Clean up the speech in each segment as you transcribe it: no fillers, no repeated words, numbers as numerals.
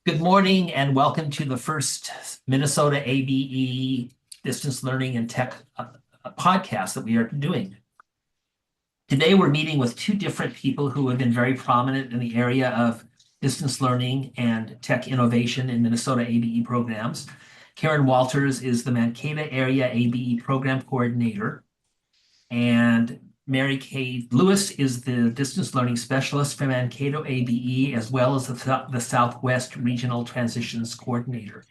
Good morning and welcome to the first Minnesota ABE Distance Learning and Tech podcast that we are doing. Today, we're meeting with two different people who have been very prominent in the area of distance learning and tech innovation in Minnesota ABE programs. Karen Wolters is the Mankato Area ABE Program Coordinator, and Mary Kay Lewis is the Distance Learning Specialist for Mankato ABE, as well as the Southwest Regional Transitions Coordinator.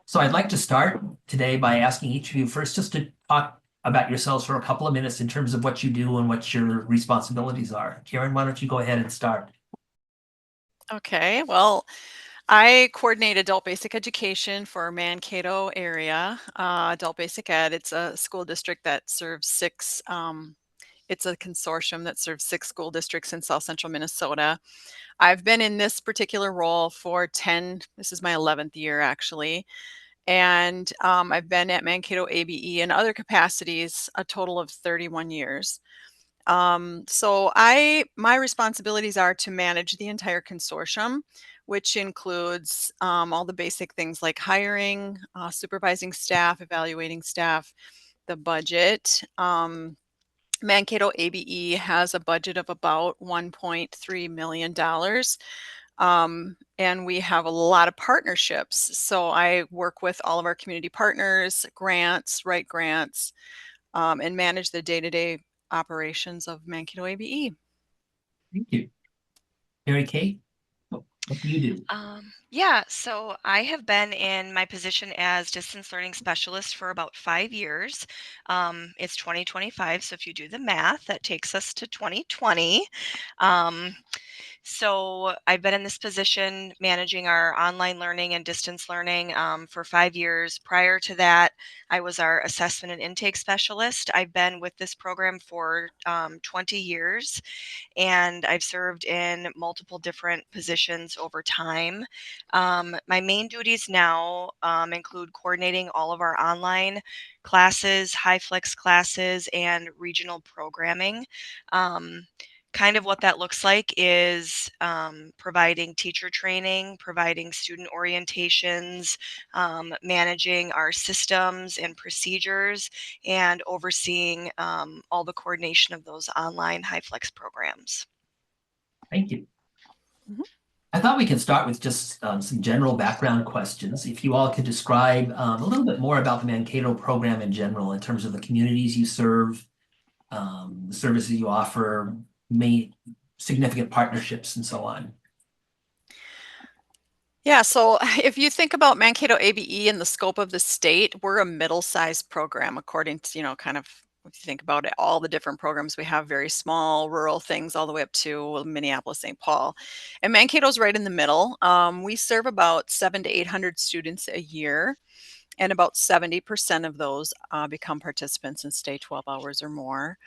So I'd like to start today by asking each of you first just to talk about yourselves for a couple of minutes in terms of what you do and what your responsibilities are. Karen, why don't you go ahead and start? Okay, well, I coordinate adult basic education for Mankato area. Adult Basic Ed, it's a school district that serves it's a consortium that serves 6 school districts in South Central Minnesota. I've been in this particular role for this is my 11th year actually. And I've been at Mankato ABE in other capacities a total of 31 years. My responsibilities are to manage the entire consortium, which includes all the basic things like hiring, supervising staff, evaluating staff, the budget. Mankato ABE has a budget of about $1.3 million. And we have a lot of partnerships. So I work with all of our community partners, write grants, and manage the day-to-day operations of Mankato ABE. Thank you. Mary Kay, what do you do? Yeah, so I have been in my position as distance learning specialist for about 5 years. It's 2025, so if you do the math, that takes us to 2020. Um, so I've been in this position managing our online learning and distance learning for 5 years. Prior to that, I was our assessment and intake specialist. I've been with this program for 20 years, and I've served in multiple different positions over time. My main duties now include coordinating all of our online classes, high flex classes, and regional programming. Kind of what that looks like is providing teacher training, providing student orientations, managing our systems and procedures, and overseeing all the coordination of those online high flex programs. Thank you. Mhm. I thought we could start with just some general background questions. If you all could describe a little bit more about the Mankato program in general in terms of the communities you serve, the services you offer, main significant partnerships, and so on. Yeah, so if you think about Mankato ABE and the scope of the state, we're a middle-sized program according to, kind of if you think about it, all the different programs we have, very small rural things all the way up to Minneapolis, St. Paul. And Mankato's right in the middle. We serve about 700 to 800 students a year, and about 70% of those become participants and stay 12 hours or more.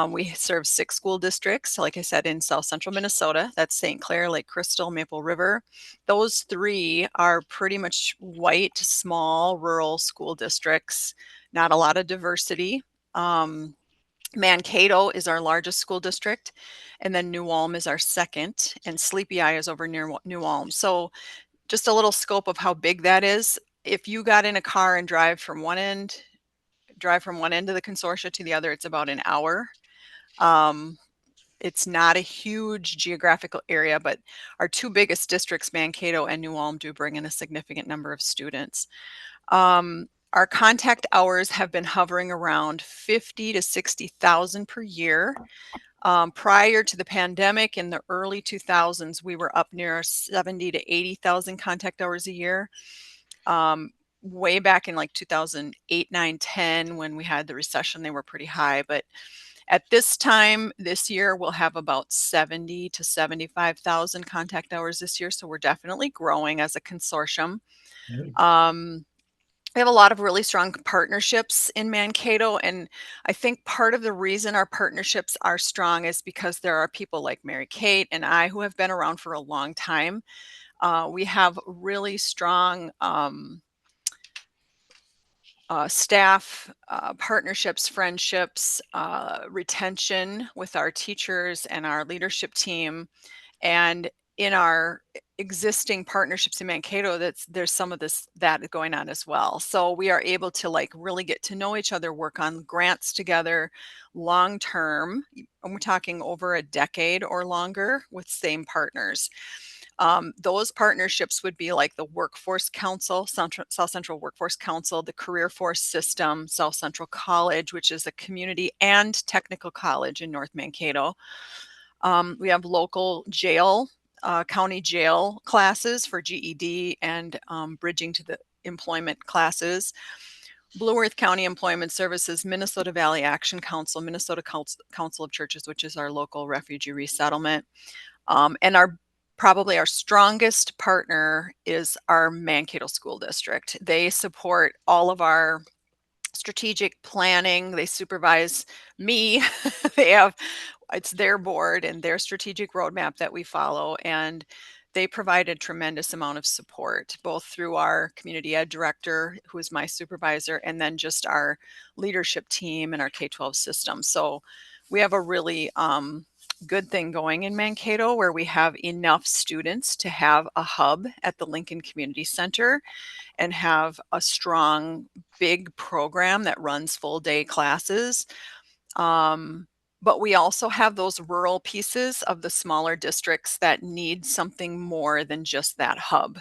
We serve 6 school districts, like I said, in South Central Minnesota. That's St. Clair, Lake Crystal, Maple River. Those 3 are pretty much white, small, rural school districts, not a lot of diversity. Mankato is our largest school district, and then New Ulm is our second, and Sleepy Eye is over near New Ulm. So just a little scope of how big that is. If you got in a car and drive from one end of the consortia to the other, it's about an hour. It's not a huge geographical area, but our 2 biggest districts, Mankato and New Ulm, do bring in a significant number of students. Our contact hours have been hovering around 50 to 60,000 per year. Prior to the pandemic in the early 2000s, we were up near 70 to 80,000 contact hours a year. Way back in like 2008, 9, 10, when we had the recession, they were pretty high. But at this time this year, we'll have about 70 to 75,000 contact hours this year. So we're definitely growing as a consortium. We have a lot of really strong partnerships in Mankato, and I think part of the reason our partnerships are strong is because there are people like Mary Kate and I who have been around for a long time. We have really strong staff, partnerships, friendships, retention with our teachers and our leadership team. And in our existing partnerships in Mankato, there's some of that going on as well. So we are able to like really get to know each other, work on grants together long term. And we're talking over a decade or longer with same partners. Those partnerships would be like the Workforce Council, South Central Workforce Council, the Career Force System, South Central College, which is a community and technical college in North Mankato. We have local jail, county jail classes for GED and bridging to the employment classes. Blue Earth County Employment Services, Minnesota Valley Action Council, Minnesota Council of Churches, which is our local refugee resettlement. And probably our strongest partner is our Mankato School District. They support all of our strategic planning. They supervise me. It's their board and their strategic roadmap that we follow. And they provide a tremendous amount of support, both through our community ed director, who is my supervisor, and then just our leadership team and our K-12 system. So we have a really good thing going in Mankato where we have enough students to have a hub at the Lincoln Community Center and have a strong, big program that runs full day classes. But we also have those rural pieces of the smaller districts that need something more than just that hub.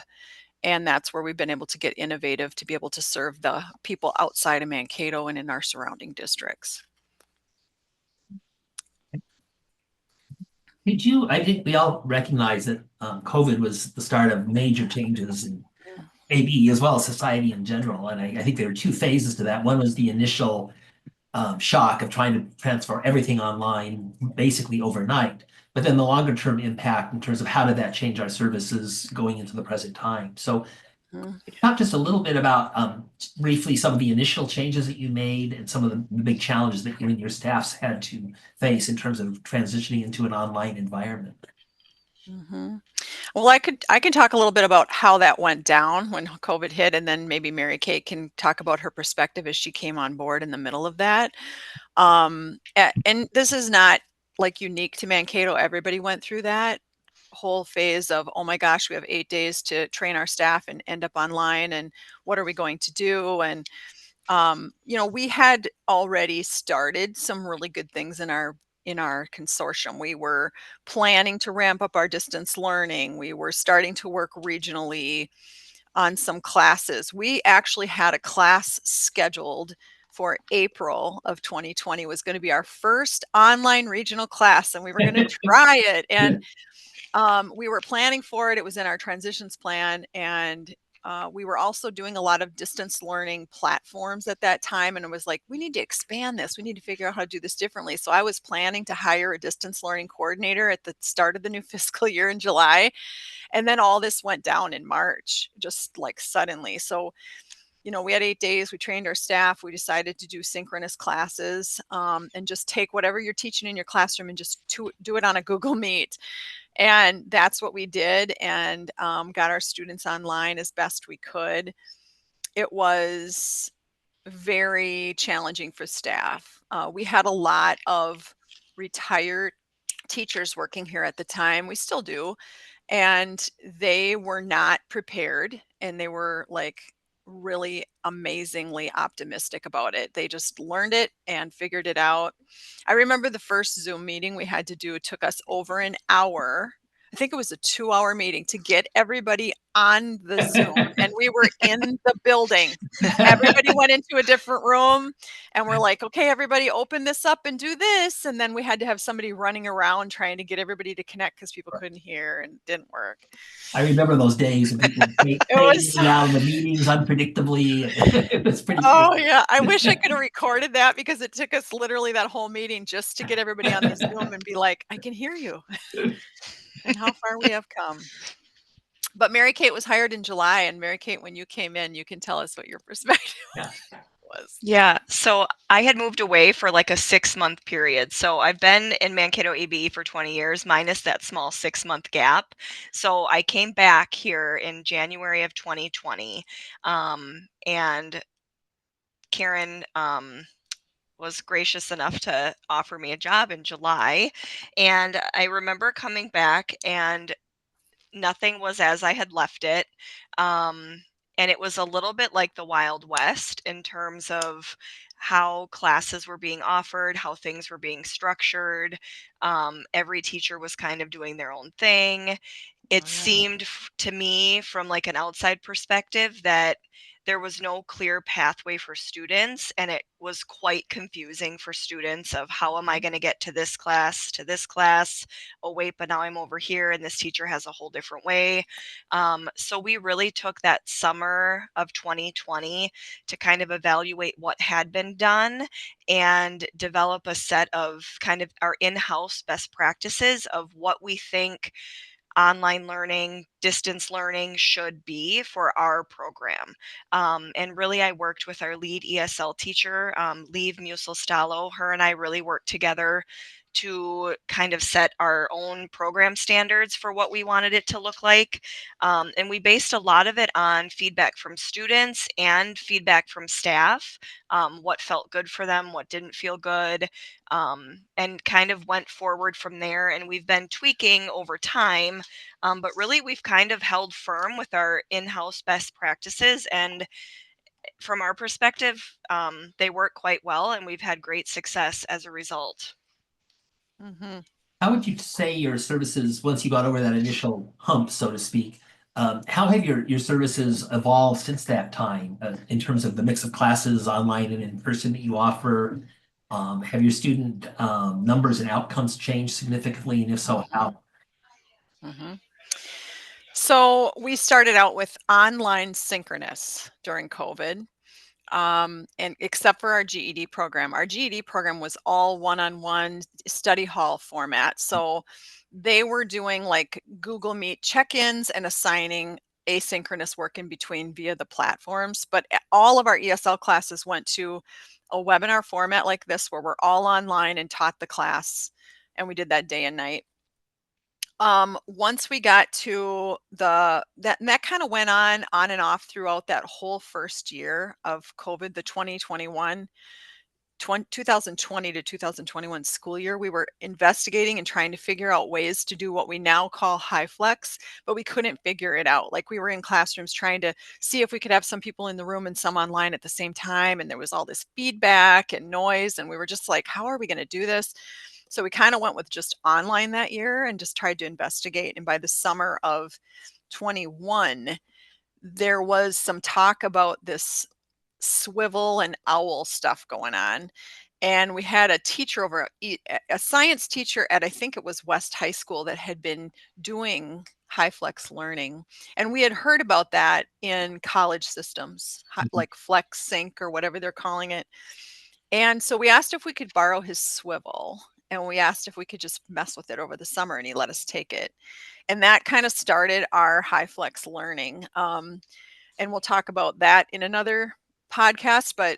And that's where we've been able to get innovative to be able to serve the people outside of Mankato and in our surrounding districts. I think we all recognize that COVID was the start of major changes in ABE as well as society in general. And I think there were two phases to that. One was the initial shock of trying to transfer everything online basically overnight, but then the longer term impact in terms of how did that change our services going into the present time. So talk just a little bit about briefly some of the initial changes that you made and some of the big challenges that you and your staffs had to face in terms of transitioning into an online environment. Well, I can talk a little bit about how that went down when COVID hit, and then maybe Mary Kate can talk about her perspective as she came on board in the middle of that. And this is not like unique to Mankato. Everybody went through that whole phase of, oh my gosh, we have 8 days to train our staff and end up online, and what are we going to do? And we had already started some really good things in our consortium. We were planning to ramp up our distance learning. We were starting to work regionally on some classes. We actually had a class scheduled for April of 2020, was going to be our first online regional class, and we were going to try it. And we were planning for it. It was in our transitions plan. And we were also doing a lot of distance learning platforms at that time. And it was like, we need to expand this. We need to figure out how to do this differently. So I was planning to hire a distance learning coordinator at the start of the new fiscal year in July. And then all this went down in March, just like suddenly. So, we had 8 days. We trained our staff. We decided to do synchronous classes and just take whatever you're teaching in your classroom and just do it on a Google Meet. And that's what we did, and got our students online as best we could. It was very challenging for staff. We had a lot of retired teachers working here at the time. We still do. And they were not prepared, and they were like really amazingly optimistic about it. They just learned it and figured it out. I remember the first Zoom meeting we had to do, it took us over an hour. I think it was a 2-hour meeting to get everybody on the Zoom, and we were in the building. Everybody went into a different room, and we're like, okay, everybody open this up and do this. And then we had to have somebody running around trying to get everybody to connect because people couldn't hear and it didn't work. I remember those days when people It was fading out of the meetings unpredictably. It was pretty Oh crazy. yeah, I wish I could have recorded that because it took us literally that whole meeting just to get everybody on the Zoom and be like, I can hear you, and how far we have come. But Mary Kate was hired in July, and Mary Kate, when you came in, you can tell us what your perspective Yeah. was. Yeah, so I had moved away for like a 6-month period. So I've been in Mankato ABE for 20 years, minus that small 6-month gap. So I came back here in January of 2020, and Karen was gracious enough to offer me a job in July. And I remember coming back, and nothing was as I had left it. And it was a little bit like the Wild West in terms of how classes were being offered, how things were being structured. Every teacher was kind of doing their own thing. It Oh, yeah. seemed to me from like an outside perspective that there was no clear pathway for students, and it was quite confusing for students of how am I going to get to this class, to this class? Oh wait, but now I'm over here and this teacher has a whole different way. So we really took that summer of 2020 to kind of evaluate what had been done and develop a set of kind of our in-house best practices of what we think online learning, distance learning should be for our program. And really, I worked with our lead ESL teacher, Liv Musel-Stallo. Her and I really worked together to kind of set our own program standards for what we wanted it to look like. And we based a lot of it on feedback from students and feedback from staff, what felt good for them, what didn't feel good, and kind of went forward from there. And we've been tweaking over time, but really we've kind of held firm with our in-house best practices. And from our perspective, they work quite well, and we've had great success as a result. Mm-hmm. How would you say your services, once you got over that initial hump, so to speak, how have your services evolved since that time in terms of the mix of classes online and in person that you offer? Have your student numbers and outcomes changed significantly? And if so, how? Mm-hmm. So we started out with online synchronous during COVID. And except for our GED program was all one-on-one study hall format. So they were doing like Google Meet check-ins and assigning asynchronous work in between via the platforms. But all of our ESL classes went to a webinar format like this, where we're all online and taught the class. And we did that day and night. Once we got to that kind of went on and off throughout that whole first year of COVID, the 2020 to 2021 school year. We were investigating and trying to figure out ways to do what we now call high flex, but we couldn't figure it out. Like, we were in classrooms trying to see if we could have some people in the room and some online at the same time. And there was all this feedback and noise. And we were just like, how are we going to do this? So we kind of went with just online that year and just tried to investigate. And by the summer of 21, there was some talk about this swivel and owl stuff going on. And we had a teacher a science teacher at, I think it was West High School, that had been doing high flex learning. And we had heard about that in college systems, like Flex Sync or whatever they're calling it. And so we asked if we could borrow his swivel, and we asked if we could just mess with it over the summer, and he let us take it. And that kind of started our high flex learning. And we'll talk about that in another podcast. But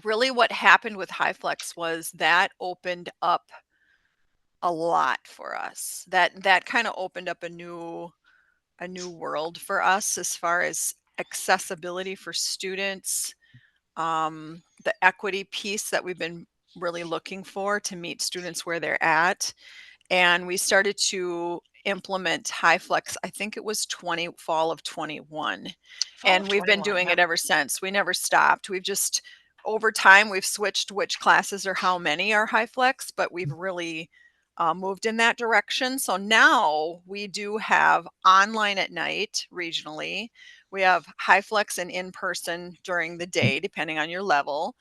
really, what happened with high flex was that opened up a lot for us. That kind of opened up a new world for us as far as accessibility for students, the equity piece that we've been really looking for to meet students where they're at. And we started to implement high flex, I think it was fall of 21. And we've been doing it ever since. We never stopped. We've just, over time, we've switched which classes or how many are high flex, but we've really moved in that direction. So now we do have online at night regionally. We have high flex and in person during the day, depending on your level.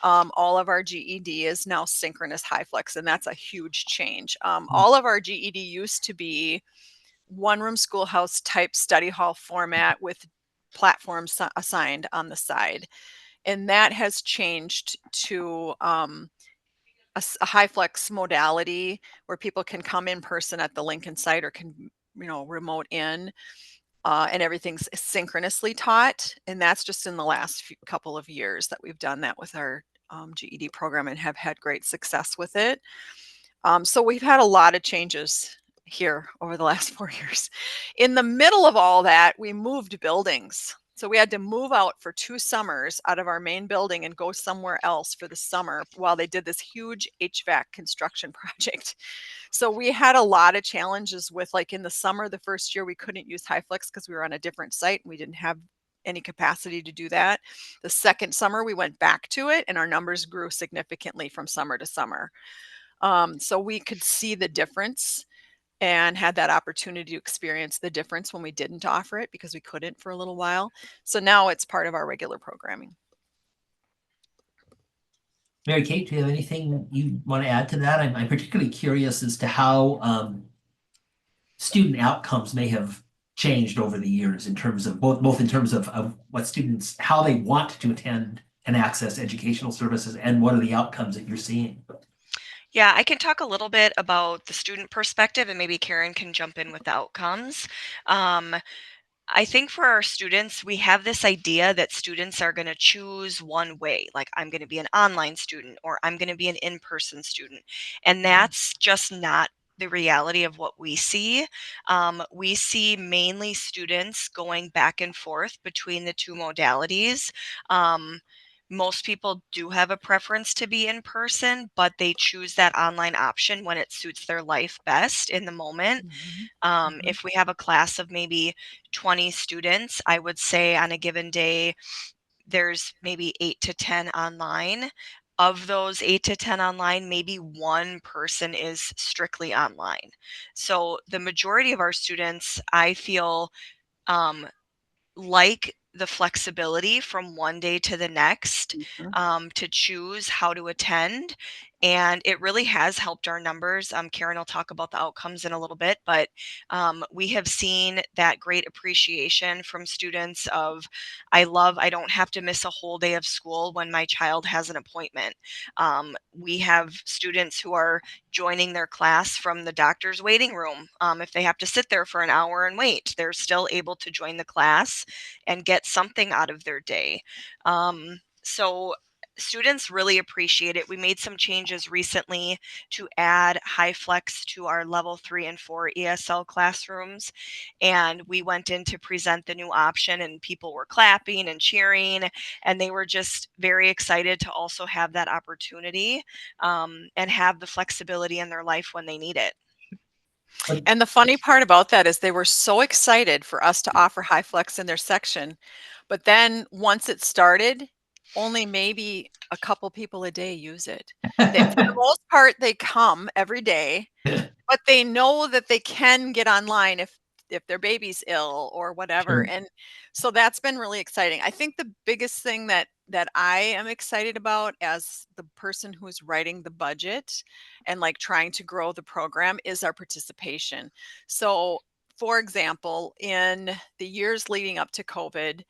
All of our GED is now synchronous high flex, and that's a huge change. All of our GED used to be one room schoolhouse type study hall format with platforms assigned on the side. And that has changed to a high flex modality where people can come in person at the Lincoln site or can, remote in. And everything's synchronously taught. And that's just in the last couple of years that we've done that with our GED program and have had great success with it. So we've had a lot of changes here over the last 4 years. In the middle of all that, we moved buildings. So we had to move out for 2 summers out of our main building and go somewhere else for the summer while they did this huge HVAC construction project. So we had a lot of challenges with, like, in the summer, the first year we couldn't use HyFlex because we were on a different site and we didn't have any capacity to do that. The second summer we went back to it and our numbers grew significantly from summer to summer. So we could see the difference and had that opportunity to experience the difference when we didn't offer it because we couldn't for a little while. So now it's part of our regular programming. Mary Kate, do you have anything you want to add to that? I'm particularly curious as to how student outcomes may have changed over the years in terms of both in terms of what students, how they want to attend and access educational services, and what are the outcomes that you're seeing? Yeah, I can talk a little bit about the student perspective, and maybe Karen can jump in with the outcomes. Um, I think for our students, we have this idea that students are going to choose one way, like I'm going to be an online student or I'm going to be an in-person student. And that's just not the reality of what we see. We see mainly students going back and forth between the two modalities. Um, Most people do have a preference to be in person, but they choose that online option when it suits their life best in the moment. Mhm. If we have a class of maybe 20 students, I would say on a given day, there's maybe 8 to 10 online. Of those 8 to 10 online, maybe one person is strictly online. So the majority of our students, I feel, um, like the flexibility from one day to the next, Mhm. to choose how to attend. And it really has helped our numbers. Karen will talk about the outcomes in a little bit, but we have seen that great appreciation from students of, I don't have to miss a whole day of school when my child has an appointment. We have students who are joining their class from the doctor's waiting room. If they have to sit there for an hour and wait, they're still able to join the class and get something out of their day. So students really appreciate it. We made some changes recently to add HyFlex to our level 3 and 4 ESL classrooms. And we went in to present the new option, and people were clapping and cheering, and they were just very excited to also have that opportunity, and have the flexibility in their life when they need it. And the funny part about that is they were so excited for us to offer HyFlex in their section, but then once it started, only maybe a couple people a day use it. They, for the most part, they come every day, but they know that they can get online if their baby's ill or whatever. Sure. And so that's been really exciting. I think the biggest thing that I am excited about as the person who's writing the budget and like trying to grow the program is our participation. So for example, in the years leading up to COVID,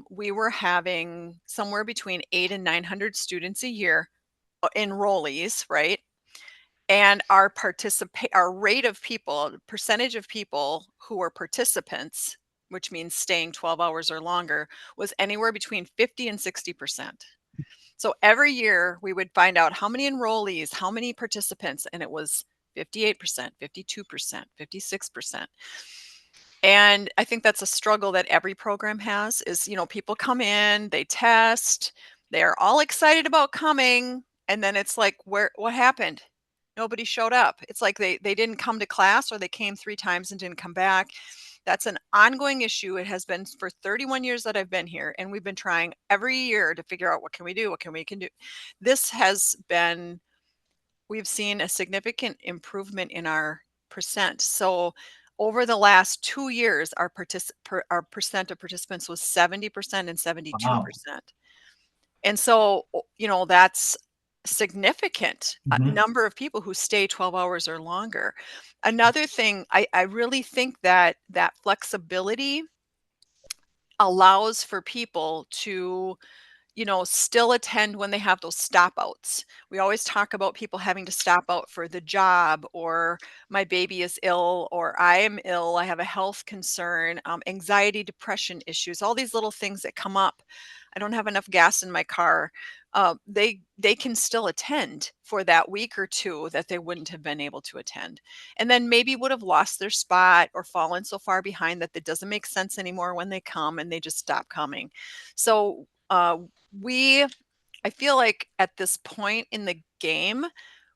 we were having somewhere between 8 and 900 students a year, enrollees, right? And our rate of people, percentage of people who were participants, which means staying 12 hours or longer, was anywhere between 50 and 60%. So every year we would find out how many enrollees, how many participants, and it was 58%, 52%, 56%. And I think that's a struggle that every program has is, people come in, they test, they're all excited about coming, and then it's like, what happened? Nobody showed up. It's like they didn't come to class, or they came 3 times and didn't come back. That's an ongoing issue. It has been for 31 years that I've been here, and we've been trying every year to figure out what can we do, what can we can do. This has been We've seen a significant improvement in our percent. So over the last 2 years, our percent of participants was 70% and Wow. 72%. And so, that's significant Mhm. number of people who stay 12 hours or longer. Another thing, I really think that flexibility allows for people to still attend when they have those stop outs. We always talk about people having to stop out for the job, or my baby is ill, or I am ill, I have a health concern, anxiety, depression issues, all these little things that come up. I don't have enough gas in my car. they can still attend for that week or two that they wouldn't have been able to attend, and then maybe would have lost their spot or fallen so far behind that it doesn't make sense anymore when they come and they just stop coming. So we I feel like at this point in the game,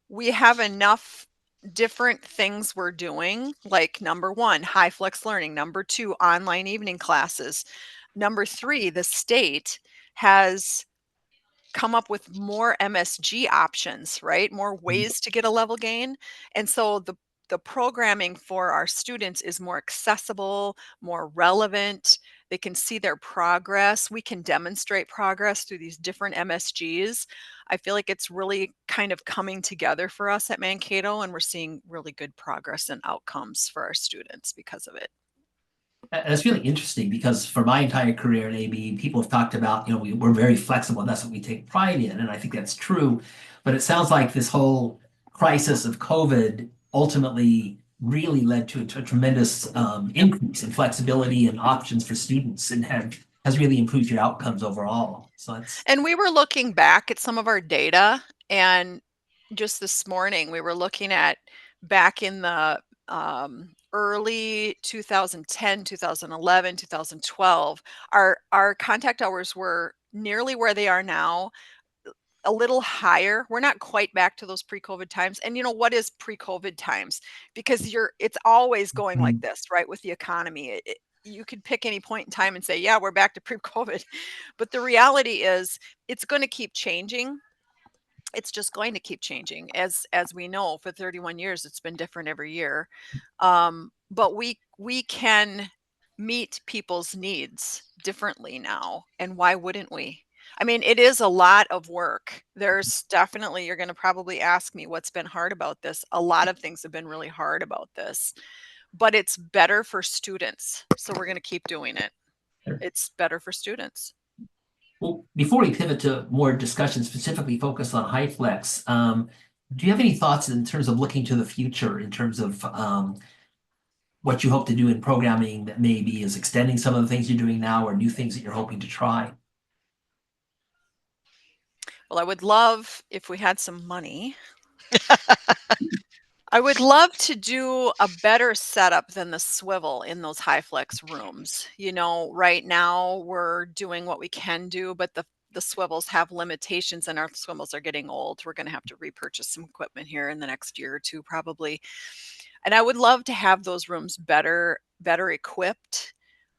we have enough different things we're doing, like number one, high flex learning, number two, online evening classes, number three, the state has come up with more MSG options, right? More ways to get a level gain. And so the programming for our students is more accessible, more relevant. They can see their progress. We can demonstrate progress through these different MSGs. I feel like it's really kind of coming together for us at Mankato, and we're seeing really good progress and outcomes for our students because of it. That's really interesting because for my entire career at AB, people have talked about, we're very flexible and that's what we take pride in. And I think that's true. But it sounds like this whole crisis of COVID ultimately really led to a tremendous increase in flexibility and options for students and has really improved your outcomes overall. So that's And we were looking back at some of our data, and just this morning we were looking at back in the early 2010, 2011, 2012, our contact hours were nearly where they are now, a little higher. We're not quite back to those pre-COVID times. And you know what is pre-COVID times? Because it's always going like this, right? With the economy, you could pick any point in time and say, yeah, we're back to pre-COVID. But the reality is it's going to keep changing. It's just going to keep changing. As we know, for 31 years, it's been different every year. But we can meet people's needs differently now. And why wouldn't we? I mean, it is a lot of work. There's definitely, you're going to probably ask me what's been hard about this. A lot of things have been really hard about this, but it's better for students. So we're going to keep doing it. It's better for students. well, before we pivot to more discussion specifically focused on HyFlex, do you have any thoughts in terms of looking to the future in terms of what you hope to do in programming that maybe is extending some of the things you're doing now or new things that you're hoping to try? Well, I would love if we had some money. I would love to do a better setup than the swivel in those high flex rooms. Right now we're doing what we can do, but the swivels have limitations and our swivels are getting old. We're going to have to repurchase some equipment here in the next year or two, probably. And I would love to have those rooms better equipped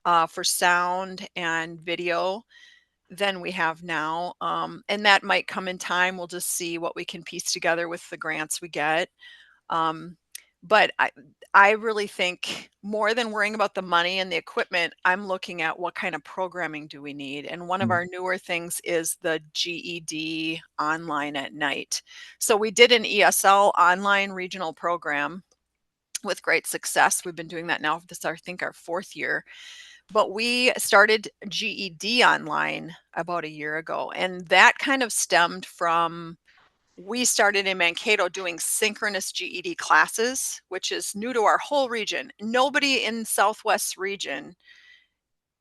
for sound and video than we have now. And that might come in time. We'll just see what we can piece together with the grants we get. Um, but I really think more than worrying about the money and the equipment, I'm looking at what kind of programming do we need. And one of our newer things is the GED online at night. So we did an ESL online regional program with great success. We've been doing that now for this, I think, our fourth year. But we started GED online about a year ago. And that kind of stemmed from, we started in Mankato doing synchronous GED classes, which is new to our whole region. Nobody in Southwest region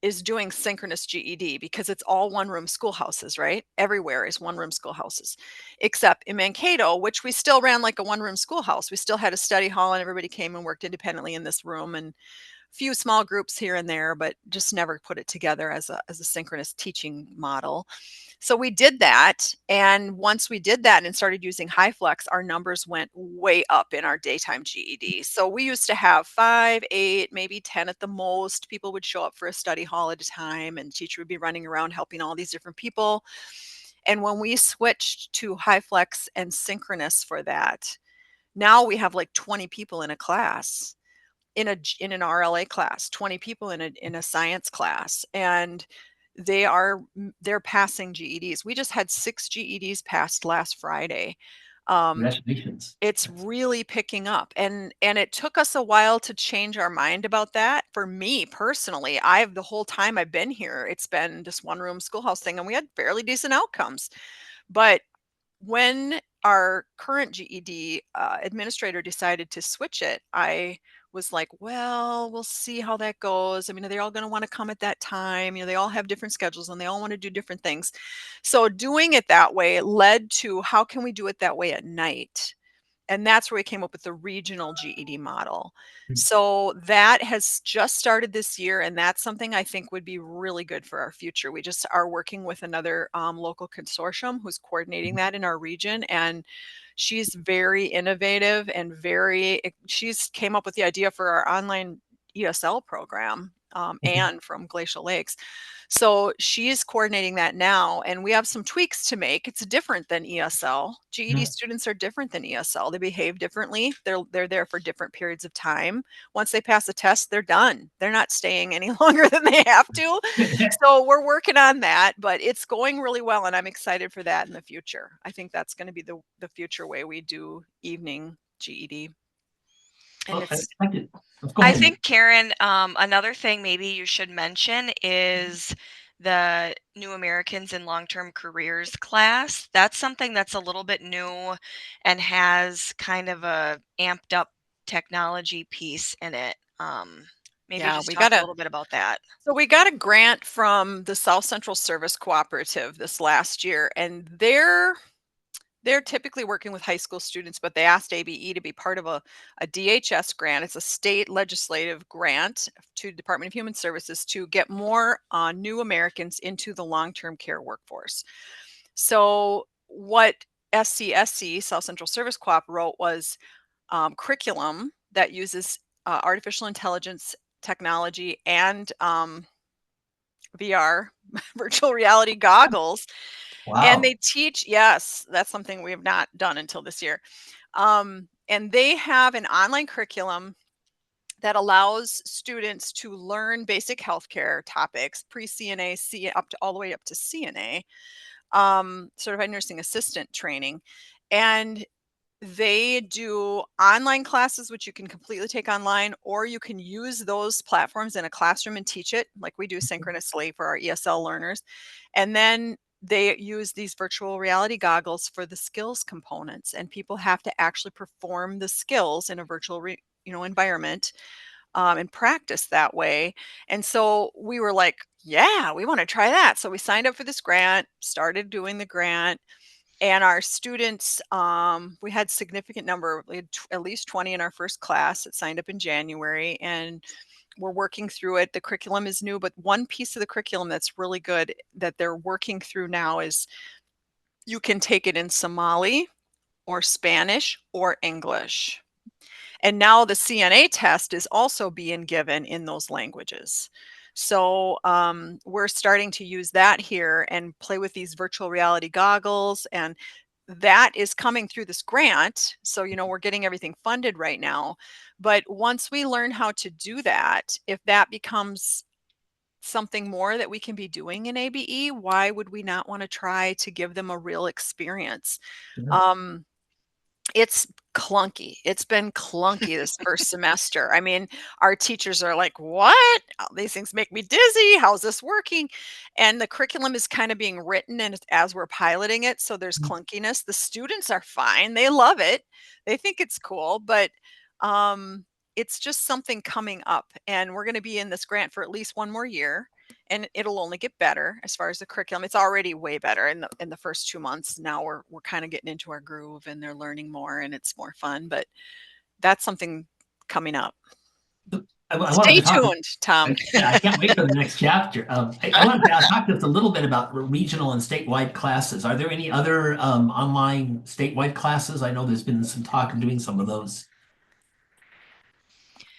is doing synchronous GED because it's all one room schoolhouses, right? Everywhere is one room schoolhouses, except in Mankato, which we still ran like a one room schoolhouse. We still had a study hall and everybody came and worked independently in this room, and few small groups here and there, but just never put it together as a synchronous teaching model. So we did that. And once we did that and started using HyFlex, our numbers went way up in our daytime GED. So we used to have 5, 8, maybe 10 at the most. People would show up for a study hall at a time, and teacher would be running around helping all these different people. And when we switched to HyFlex and synchronous for that, now we have like 20 people in a class, in an RLA class, 20 people in a science class, and they're passing GEDs. We just had 6 GEDs passed last Friday. Congratulations. It's really picking up, and it took us a while to change our mind about that. For me personally, the whole time I've been here, it's been this one room schoolhouse thing, and we had fairly decent outcomes. But when our current GED administrator decided to switch it, I was like, well, we'll see how that goes. I mean, are they all going to want to come at that time? They all have different schedules and they all want to do different things. So doing it that way led to, how can we do it that way at night? And that's where we came up with the regional GED model. So that has just started this year, and that's something I think would be really good for our future. We just are working with another local consortium who's coordinating that in our region, and she's very innovative and she's came up with the idea for our online ESL program, and from Glacial Lakes. So she's coordinating that now, and we have some tweaks to make. It's different than ESL. GED students are different than ESL. They behave differently. They're there for different periods of time. Once they pass the test, they're done. They're not staying any longer than they have to. So we're working on that, but it's going really well, and I'm excited for that in the future. I think that's going to be the future way we do evening GED. And it's Go I ahead. think, Karen, another thing maybe you should mention is the New Americans in Long-Term Careers class. That's something that's a little bit new and has kind of a amped up technology piece in it. Maybe yeah, just talk a little bit about that. So we got a grant from the South Central Service Cooperative this last year, and they're typically working with high school students, but they asked ABE to be part of a DHS grant. It's a state legislative grant to Department of Human Services to get more new Americans into the long-term care workforce. So what SCSC, South Central Service Co-op, wrote was curriculum that uses artificial intelligence technology and VR, virtual reality goggles. And they teach, yes, that's something we have not done until this year. And they have an online curriculum that allows students to learn basic healthcare topics, pre-CNA, up to all the way up to CNA, certified nursing assistant training. And they do online classes, which you can completely take online, or you can use those platforms in a classroom and teach it like we do synchronously for our ESL learners. And then they use these virtual reality goggles for the skills components, and people have to actually perform the skills in a virtual environment, and practice that way. And so we were like, yeah, we want to try that. So we signed up for this grant, started doing the grant. And our students, we had significant number, we had at least 20 in our first class that signed up in January, and we're working through it. The curriculum is new, but one piece of the curriculum that's really good that they're working through now is you can take it in Somali or Spanish or English. And now the CNA test is also being given in those languages. So we're starting to use that here and play with these virtual reality goggles, and that is coming through this grant. So, we're getting everything funded right now. But once we learn how to do that, if that becomes something more that we can be doing in ABE, why would we not want to try to give them a real experience? It's clunky. It's been clunky this first semester. I mean, our teachers are like, what? These things make me dizzy. How's this working? And the curriculum is kind of being written and as we're piloting it. So there's clunkiness. The students are fine. They love it. They think it's cool, but it's just something coming up. And we're going to be in this grant for at least one more year. And it'll only get better as far as the curriculum. It's already way better in the first 2 months. Now we're kind of getting into our groove and they're learning more and it's more fun, but that's something coming up. I wanted Stay to talk. tuned, Tom. I can't wait for the next chapter. I wanted to talk just a little bit about regional and statewide classes. Are there any other online statewide classes? I know there's been some talk of doing some of those.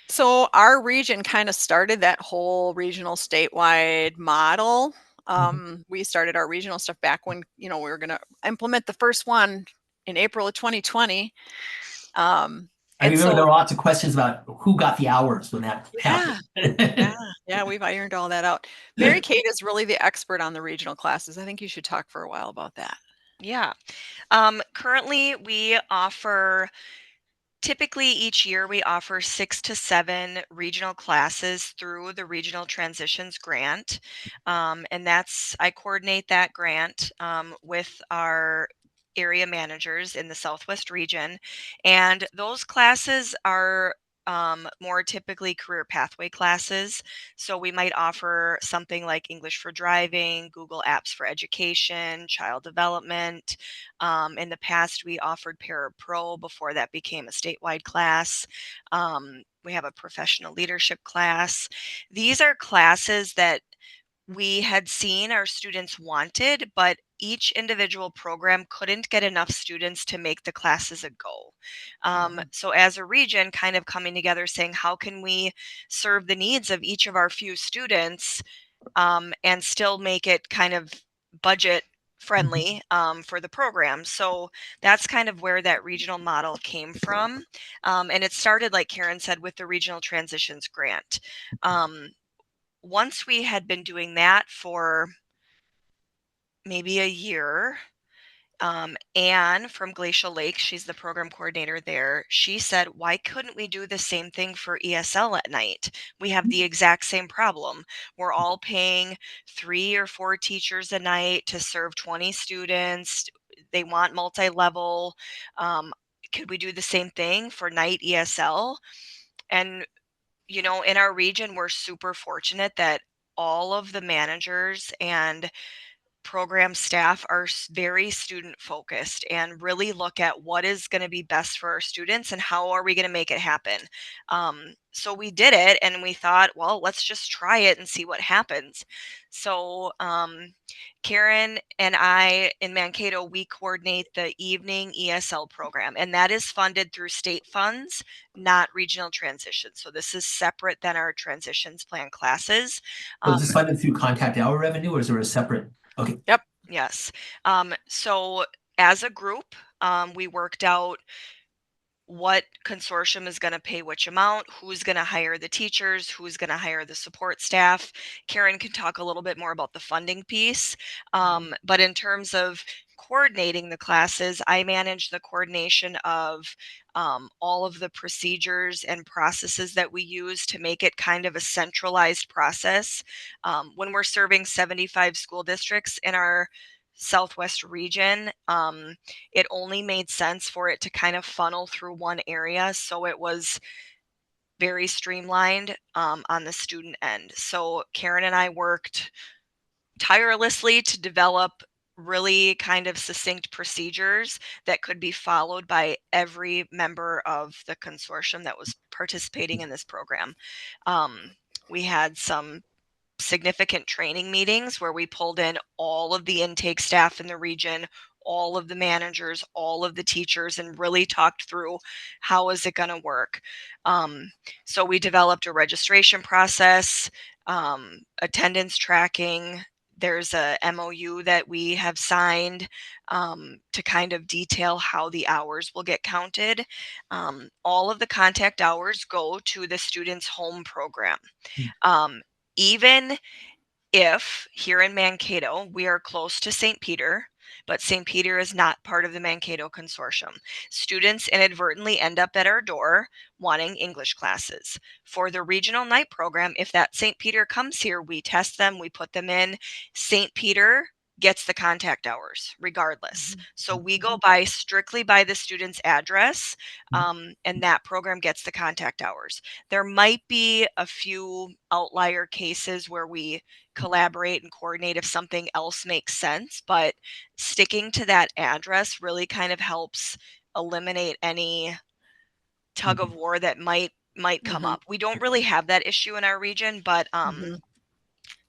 So our region kind of started that whole regional statewide model. We started our regional stuff back when, we were going to implement the first one in April of 2020. I remember there were lots of questions about who got the hours when that happened. Yeah, we've ironed all that out. Mary Kate is really the expert on the regional classes. I think you should talk for a while about that. Yeah. Currently, we offer typically each year we offer 6 to 7 regional classes through the Regional Transitions Grant. And I coordinate that grant with our area managers in the Southwest region. And those classes are more typically career pathway classes. So we might offer something like English for driving, Google Apps for education, child development. In the past, we offered Para-Pro before that became a statewide class. We have a professional leadership class. These are classes that we had seen our students wanted, but each individual program couldn't get enough students to make the classes a go. So as a region, kind of coming together saying, how can we serve the needs of each of our few students, and still make it kind of budget friendly for the program. So that's kind of where that regional model came from. And it started, like Karen said, with the Regional Transitions Grant. Once we had been doing that for maybe a year, Anne from Glacial Lake, she's the program coordinator there. She said, why couldn't we do the same thing for ESL at night? We have the exact same problem. We're all paying 3 or 4 teachers a night to serve 20 students. They want multi-level. Could we do the same thing for night ESL? And in our region, we're super fortunate that all of the managers and program staff are very student focused and really look at what is going to be best for our students and how are we going to make it happen. So we did it and we thought, well, let's just try it and see what happens. So Karen and I in Mankato, we coordinate the evening ESL program, and that is funded through state funds, not regional transition. So this is separate than our transitions plan classes. So is this funded through contact hour revenue, or is there a separate? Okay. Yep. Yes. So as a group, we worked out what consortium is going to pay which amount, who's going to hire the teachers, who's going to hire the support staff. Karen can talk a little bit more about the funding piece. But in terms of coordinating the classes, I manage the coordination of all of the procedures and processes that we use to make it kind of a centralized process. When we're serving 75 school districts in our Southwest region, it only made sense for it to kind of funnel through one area. So it was very streamlined on the student end. So Karen and I worked tirelessly to develop really kind of succinct procedures that could be followed by every member of the consortium that was participating in this program. We had some significant training meetings where we pulled in all of the intake staff in the region, all of the managers, all of the teachers, and really talked through how is it going to work. So we developed a registration process, attendance tracking. There's a MOU that we have signed to kind of detail how the hours will get counted. All of the contact hours go to the student's home program. Even if here in Mankato, we are close to St. Peter, but St. Peter is not part of the Mankato Consortium. Students inadvertently end up at our door wanting English classes. For the regional night program, if that St. Peter comes here, we test them, we put them in. St. Peter gets the contact hours regardless. So we go strictly by the student's address, and that program gets the contact hours. There might be a few outlier cases where we collaborate and coordinate if something else makes sense, but sticking to that address really kind of helps eliminate any tug of war that might come up. We don't really have that issue in our region, but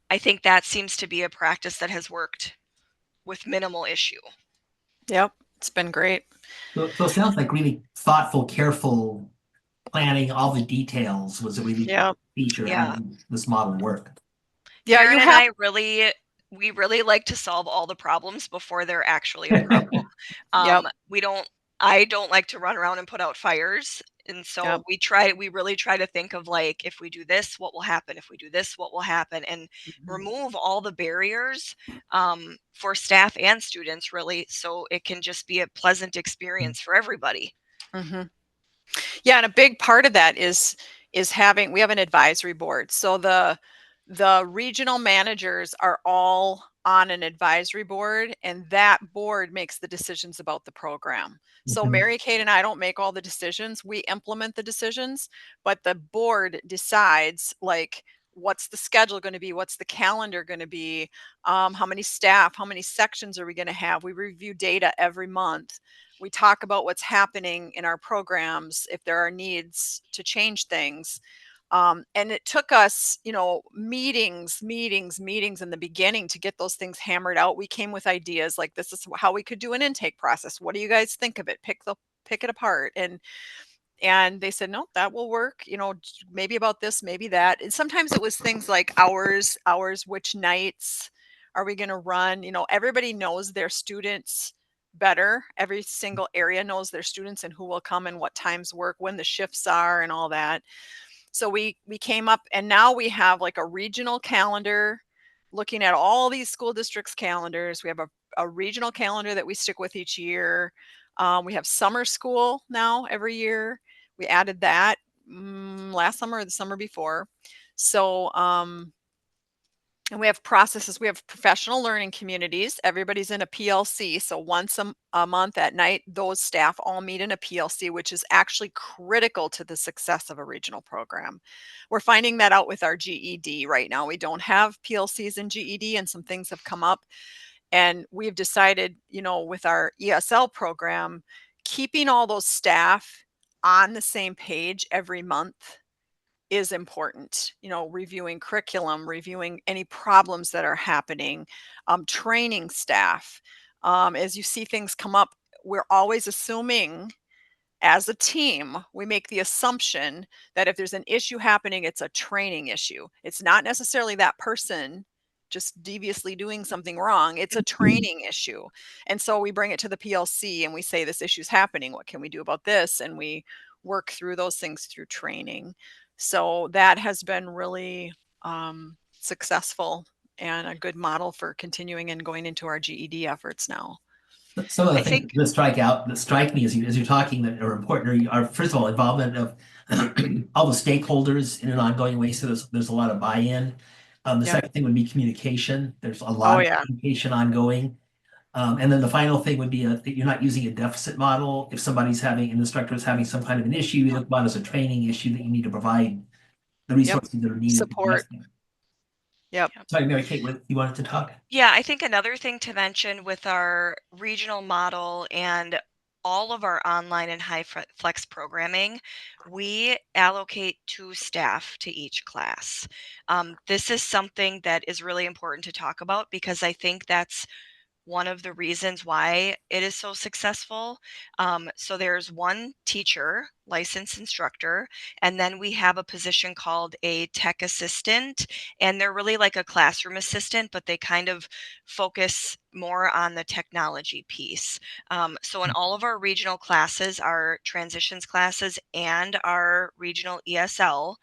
I think that seems to be a practice that has worked with minimal issue. Yep, it's been great. So it sounds like really thoughtful, careful planning. All the details was a really feature having this model work. Yeah, Karen you and have. we really like to solve all the problems before they're actually a problem. I don't like to run around and put out fires. And so we really try to think of like, if we do this, what will happen? If we do this, what will happen? And remove all the barriers for staff and students, really, so it can just be a pleasant experience for everybody. Yeah, and a big part of that is we have an advisory board. So the regional managers are all on an advisory board, and that board makes the decisions about the program. So Mhm. Mary Kate and I don't make all the decisions. We implement the decisions, but the board decides, like, what's the schedule going to be? What's the calendar going to be? How many staff? How many sections are we going to have? We review data every month. We talk about what's happening in our programs, if there are needs to change things. And it took us, meetings in the beginning to get those things hammered out. We came with ideas like, this is how we could do an intake process. What do you guys think of it? Pick it apart. And they said, no, that will work. Maybe about this, maybe that. And sometimes it was things like hours, which nights are we going to run? Everybody knows their students better. Every single area knows their students and who will come and what times work, when the shifts are and all that. So we came up, and now we have like a regional calendar looking at all these school districts calendars. We have a regional calendar that we stick with each year. We have summer school now every year. We added that last summer or the summer before. So and we have processes. We have professional learning communities. Everybody's in a PLC. So once a month at night, those staff all meet in a PLC, which is actually critical to the success of a regional program. We're finding that out with our GED right now. We don't have PLCs in GED, and some things have come up. And we've decided, with our ESL program, keeping all those staff on the same page every month is important. Reviewing curriculum, reviewing any problems that are happening, training staff. As you see things come up, we're always assuming, as a team, we make the assumption that if there's an issue happening, it's a training issue. It's not necessarily that person just deviously doing something wrong. It's a training issue. And so we bring it to the PLC and we say, this issue's happening. What can we do about this? And we work through those things through training. So that has been really successful and a good model for continuing and going into our GED efforts now. Some of the I things think that strike me as you're talking that are important are first of all, involvement of all the stakeholders in an ongoing way. So there's a lot of buy-in. The Yep. second thing would be communication. There's a Oh lot of yeah. communication ongoing. And then the final thing would be that you're not using a deficit model. If an instructor is having some kind of an issue, you look about as a training issue that you need to provide the Yep. resources that are needed to address Support. them. Yep. Sorry, Mary Kate, you wanted to talk? Yeah, I think another thing to mention with our regional model and all of our online and flex programming, we allocate 2 staff to each class. This is something that is really important to talk about because I think that's one of the reasons why it is so successful. So there's one teacher, licensed instructor, and then we have a position called a tech assistant, and they're really like a classroom assistant, but they kind of focus more on the technology piece. So in all of our regional classes, our transitions classes, and our regional ESL,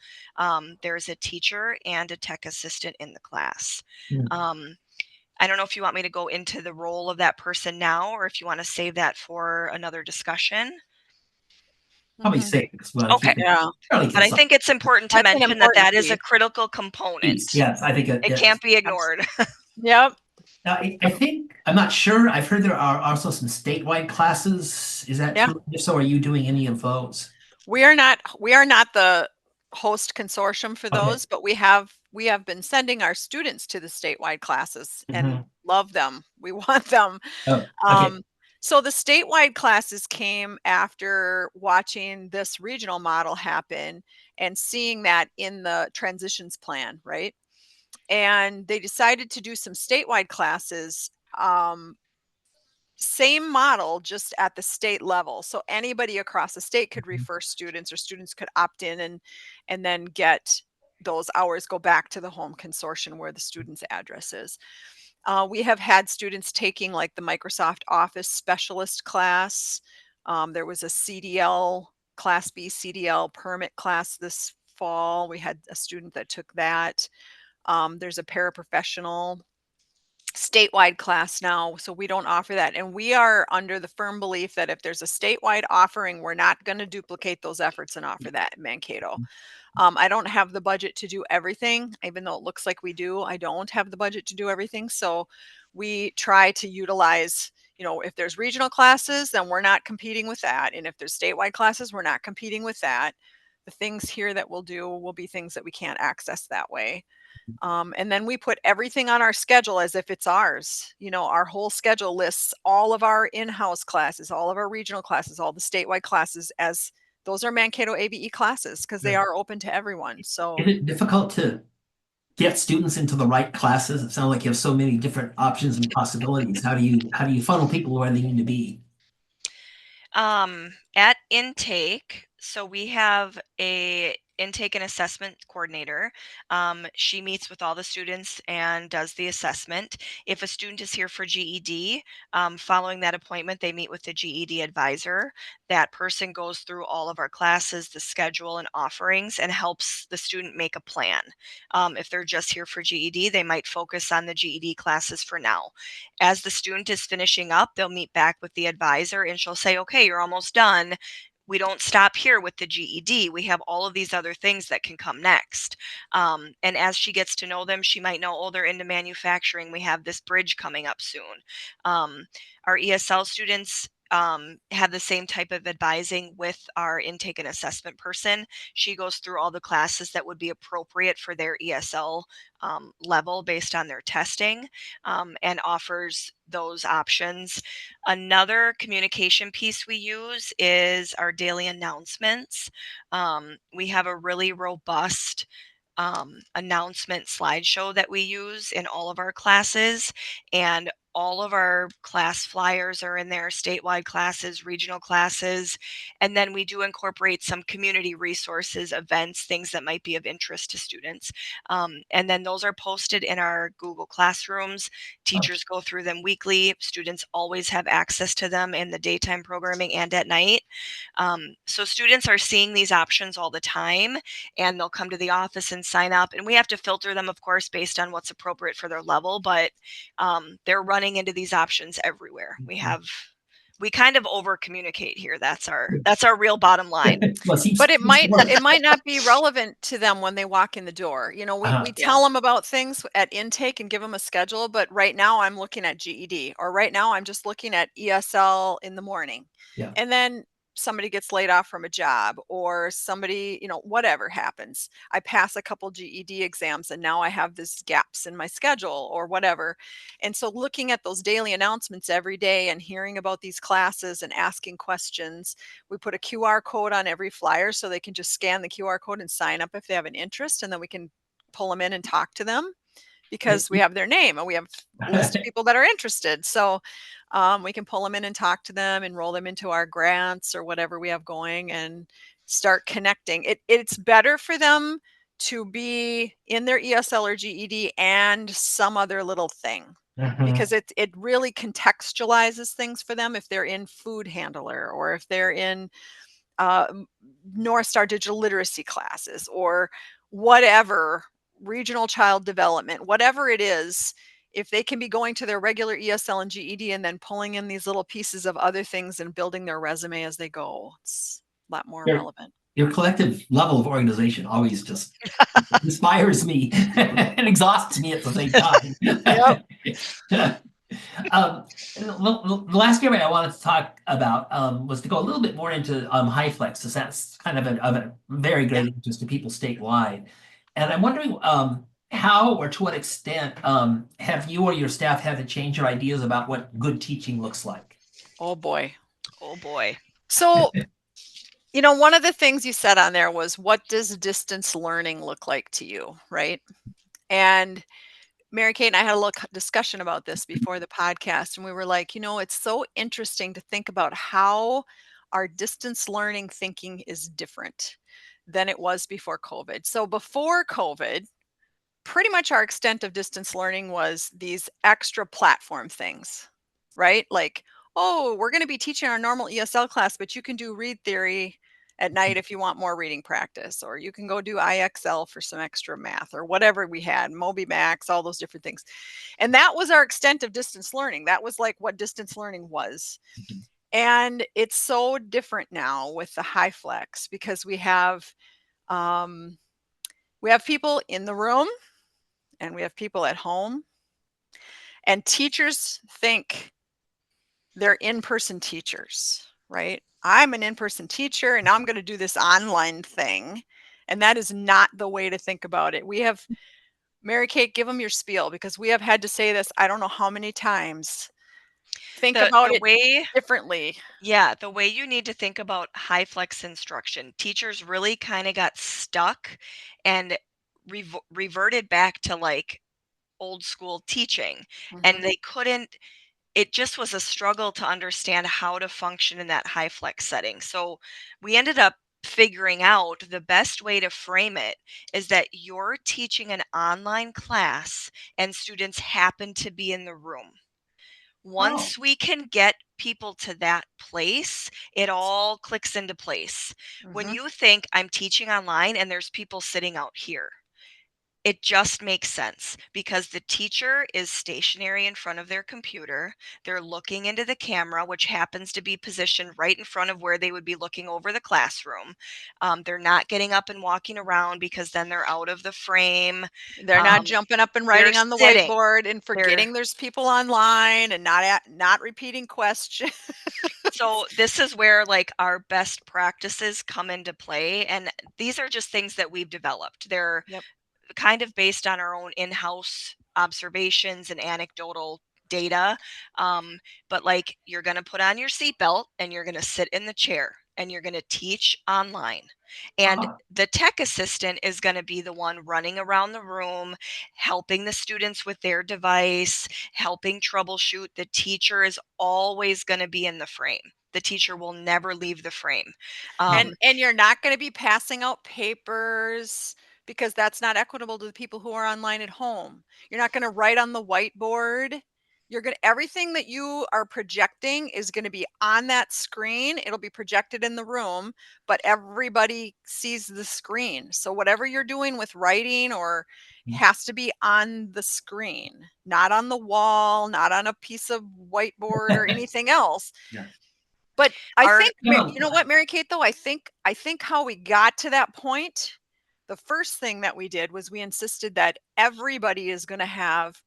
there's a teacher and a tech assistant in the class. Hmm. I don't know if you want me to go into the role of that person now or if you want to save that for another discussion. Probably Mhm. safe because we want to Okay. keep it Yeah, fairly But I concise. think it's important to that's an mention that important that is a piece. critical component. Yes, I think It it. can't be ignored. Yep. I think, I'm not sure. I've heard there are also some statewide classes. Is that Yeah. true? If so, are you doing any of those? We are not the host consortium for Okay. those, but we have been sending our students to the statewide classes and Mhm. love them. We want them. Oh, okay. Um, so the statewide classes came after watching this regional model happen and seeing that in the transitions plan, right? And they decided to do some statewide classes. Same model, just at the state level. So anybody across the state could Mhm. refer students, or students could opt in and then get those hours go back to the home consortium where the student's address is. We have had students taking like the Microsoft Office specialist class. There was a CDL, Class B CDL permit class this fall. We had a student that took that. There's a paraprofessional statewide class now, so we don't offer that. And we are under the firm belief that if there's a statewide offering, we're not going to duplicate those efforts and offer that in Mankato. I don't have the budget to do everything, even though it looks like we do. I don't have the budget to do everything. So we try to utilize, if there's regional classes, then we're not competing with that. And if there's statewide classes, we're not competing with that. The things here that we'll do will be things that we can't access that way. And then we put everything on our schedule as if it's ours. Our whole schedule lists all of our in-house classes, all of our regional classes, all the statewide classes as those are Mankato ABE classes because they are open to everyone. So Is it difficult to get students into the right classes? It sounds like you have so many different options and possibilities. How do you funnel people where they need to be? At intake, so we have a intake and assessment coordinator. She meets with all the students and does the assessment. If a student is here for GED, following that appointment, they meet with the GED advisor. That person goes through all of our classes, the schedule and offerings, and helps the student make a plan. If they're just here for GED, they might focus on the GED classes for now. As the student is finishing up, they'll meet back with the advisor and she'll say, okay, you're almost done. We don't stop here with the GED. We have all of these other things that can come next. And as she gets to know them, she might know, oh, they're into manufacturing. We have this bridge coming up soon. Our ESL students have the same type of advising with our intake and assessment person. She goes through all the classes that would be appropriate for their ESL level based on their testing, and offers those options. Another communication piece we use is our daily announcements. We have a really robust announcement slideshow that we use in all of our classes, and all of our class flyers are in there, statewide classes, regional classes, and then we do incorporate some community resources, events, things that might be of interest to students. And then those are posted in our Google Classrooms. Teachers go through them weekly. Students always have access to them in the daytime programming and at night. So students are seeing these options all the time, and they'll come to the office and sign up. And we have to filter them, of course, based on what's appropriate for their level, but they're running into these options everywhere. We kind of over communicate here. That's our real bottom line. but it might not be relevant to them when they walk in the door. We tell them about things at intake and give them a schedule, but right now I'm looking at GED, or right now I'm just looking at ESL in the morning. Yeah. And then somebody gets laid off from a job, or somebody, whatever happens. I pass a couple GED exams and now I have this gaps in my schedule or whatever. And so looking at those daily announcements every day and hearing about these classes and asking questions, we put a QR code on every flyer so they can just scan the QR code and sign up if they have an interest, and then we can pull them in and talk to them because we have their name and we have a list of people that are interested. So we can pull them in and talk to them, enroll them into our grants or whatever we have going, and start connecting. It's better for them to be in their ESL or GED and some other little thing, because it really contextualizes things for them if they're in food handler, or if they're in North Star digital literacy classes, or whatever, regional child development, whatever it is. If they can be going to their regular ESL and GED and then pulling in these little pieces of other things and building their resume as they go, it's a lot more relevant. Your collective level of organization always just inspires me and exhausts me at the same time. Yep. The last area I wanted to talk about was to go a little bit more into HighFlex, because that's kind of a very great interest to people statewide. And I'm wondering how or to what extent have you or your staff had to change your ideas about what good teaching looks like? Oh boy. Oh boy. So, one of the things you said on there was, what does distance learning look like to you, right? And Mary Kate and I had a little discussion about this before the podcast, and we were like, it's so interesting to think about how our distance learning thinking is different than it was before COVID. So before COVID, pretty much our extent of distance learning was these extra platform things, right? Like, oh, we're going to be teaching our normal ESL class, but you can do read theory at night if you want more reading practice, or you can go do IXL for some extra math or whatever we had, MobiMax, all those different things. And that was our extent of distance learning. That was like what distance learning was. And it's so different now with the HiFlex because we have people in the room and we have people at home, and teachers think they're in-person teachers, right? I'm an in-person teacher and I'm going to do this online thing. And that is not the way to think about it. We have, Mary Kate, give them your spiel, because we have had to say this, I don't know how many times. Think about The it way, differently. yeah, the way you need to think about HiFlex instruction, teachers really kind of got stuck and reverted back to like old school teaching, and they couldn't, it just was a struggle to understand how to function in that HiFlex setting. So we ended up figuring out the best way to frame it is that you're teaching an online class and students happen to be in the room. Oh, Once we can get people to that place, it all clicks into place. When you think I'm teaching online and there's people sitting out here, it just makes sense because the teacher is stationary in front of their computer. They're looking into the camera, which happens to be positioned right in front of where they would be looking over the classroom. They're not getting up and walking around because then they're out of the frame. They're not jumping up and writing They're on the sitting. whiteboard and They're forgetting there's people online and not repeating questions. So this is where like our best practices come into play, and these are just things that we've developed. They're Yep. kind of based on our own in-house observations and anecdotal data. But like, you're going to put on your seatbelt and you're going to sit in the chair and you're going to teach online. And ah, the tech assistant is going to be the one running around the room, helping the students with their device, helping troubleshoot. The teacher is always going to be in the frame. The teacher will never leave the frame. And you're not going to be passing out papers, because that's not equitable to the people who are online at home. You're not going to write on the whiteboard. You're going to, everything that you are projecting is going to be on that screen. It'll be projected in the room, but everybody sees the screen. So whatever you're doing with writing or has to be on the screen, not on the wall, not on a piece of whiteboard or anything else. yeah. But I Our think, you know what, Mary Kate, though, I think how we got to that point, the first thing that we did was we insisted that everybody is going to have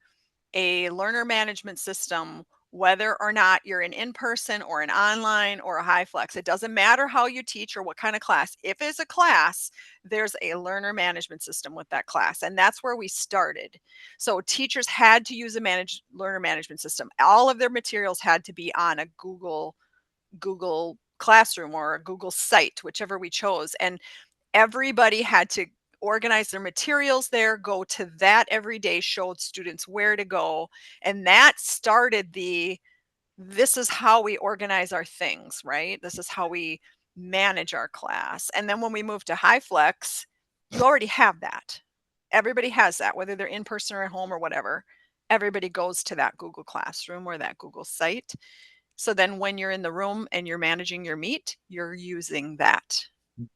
a learner management system, whether or not you're an in-person or an online or a HiFlex. It doesn't matter how you teach or what kind of class. If it's a class, there's a learner management system with that class. And that's where we started. So teachers had to use a learner management system. All of their materials had to be on a Google Classroom or a Google site, whichever we chose. And everybody had to organize their materials there, go to that every day, showed students where to go. And that started this is how we organize our things, right? This is how we manage our class. And then when we moved to HiFlex, you already have that. Everybody has that, whether they're in person or at home or whatever. Everybody goes to that Google Classroom or that Google site. So then when you're in the room and you're managing your meet, you're using that Do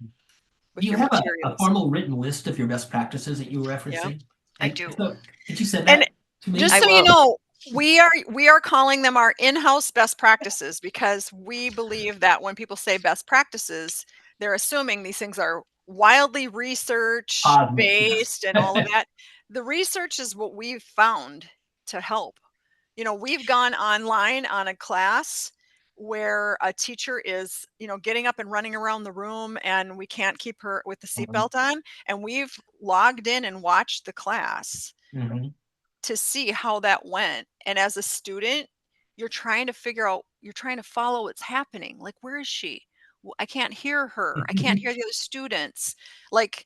with you your have a materials. formal written list of your best practices that you were Yeah, referencing? I And do. so, did you send and that to me? just I so you will. know, we are calling them our in-house best practices, because we believe that when people say best practices, they're assuming these things are wildly research Cosmic, yes. based and all of that. The research is what we've found to help. You know, we've gone online on a class where a teacher is, getting up and running around the room and we can't keep her with the seatbelt on. And we've logged in and watched the class Mhm. to see how that went. And as a student, you're trying to figure out, you're trying to follow what's happening. Like, where is she? I can't hear her. I can't hear the other students. Like,